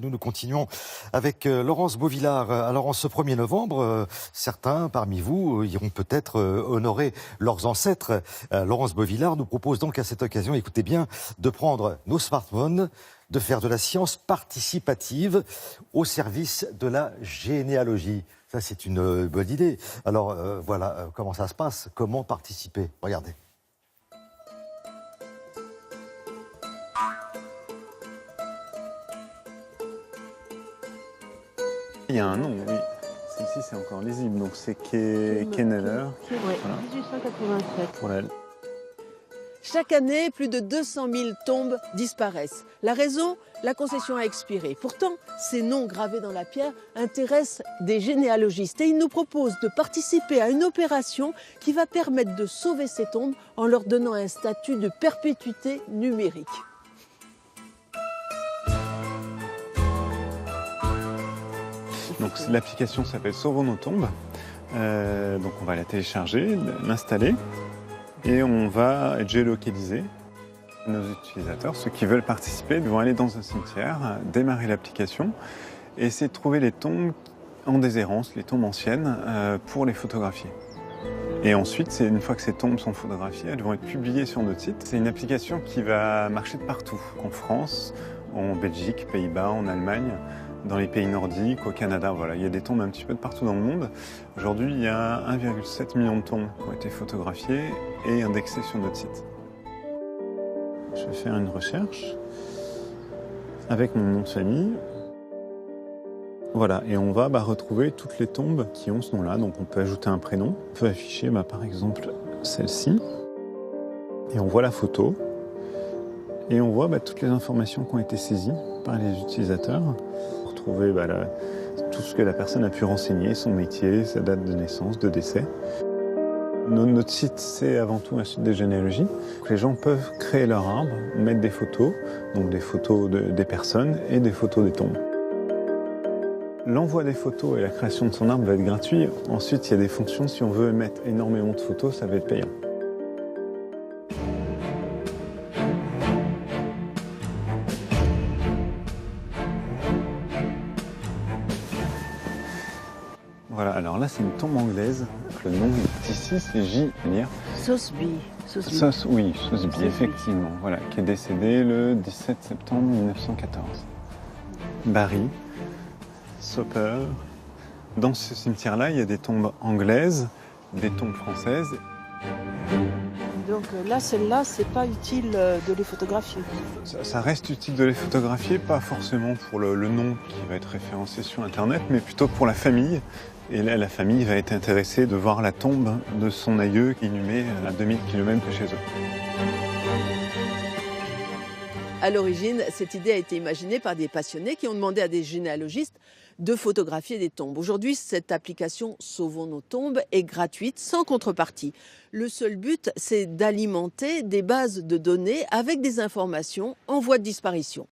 Nous continuons avec Laurence Beauvillard. Alors en ce 1er novembre, certains parmi vous iront peut-être honorer leurs ancêtres. Laurence Beauvillard nous propose donc à cette occasion, écoutez bien, de prendre nos smartphones, de faire de la science participative au service de la généalogie. Ça, c'est une bonne idée. Alors voilà comment ça se passe, comment participer. Regardez. Il y a un nom, oui. Celle-ci, c'est encore lisible. Donc, c'est Kenneller. Oui, Voilà. 1887. Pour la... Chaque année, plus de 200 000 tombes disparaissent. La raison, la concession a expiré. Pourtant, ces noms gravés dans la pierre intéressent des généalogistes et ils nous proposent de participer à une opération qui va permettre de sauver ces tombes en leur donnant un statut de perpétuité numérique. Donc, l'application s'appelle Sauvons nos tombes. Donc, on va la télécharger, l'installer et on va géolocaliser nos utilisateurs. Ceux qui veulent participer vont aller dans un cimetière, démarrer l'application et essayer de trouver les tombes en déshérence, les tombes anciennes, pour les photographier. Et ensuite, une fois que ces tombes sont photographiées, elles vont être publiées sur notre site. C'est une application qui va marcher de partout, en France, en Belgique, Pays-Bas, en Allemagne, dans les pays nordiques, au Canada. Voilà, il y a des tombes un petit peu de partout dans le monde. Aujourd'hui, il y a 1,7 million de tombes qui ont été photographiées et indexées sur notre site. Je vais faire une recherche avec mon nom de famille. Voilà, et on va retrouver toutes les tombes qui ont ce nom-là. Donc on peut ajouter un prénom. On peut afficher par exemple celle-ci. Et on voit la photo. Et on voit toutes les informations qui ont été saisies par les utilisateurs. Pour trouver tout ce que la personne a pu renseigner, son métier, sa date de naissance, de décès. Notre site, c'est avant tout un site de généalogie. Donc les gens peuvent créer leur arbre, mettre des photos, donc des photos des personnes et des photos des tombes. L'envoi des photos et la création de son arbre va être gratuit. Ensuite, il y a des fonctions, si on veut mettre énormément de photos, ça va être payant. Voilà, alors là, c'est une tombe anglaise. Le nom ici, c'est J. Sotheby. Sotheby, effectivement. Voilà, qui est décédé le 17 septembre 1914. Barry, Soper. Dans ce cimetière-là, il y a des tombes anglaises, des tombes françaises. Donc là, celles-là, c'est pas utile de les photographier. Ça reste utile de les photographier, pas forcément pour le nom qui va être référencé sur Internet, mais plutôt pour la famille. Et là, la famille va être intéressée de voir la tombe de son aïeux inhumé à 2000 km de chez eux. À l'origine, cette idée a été imaginée par des passionnés qui ont demandé à des généalogistes de photographier des tombes. Aujourd'hui, cette application Sauvons nos tombes est gratuite, sans contrepartie. Le seul but, c'est d'alimenter des bases de données avec des informations en voie de disparition.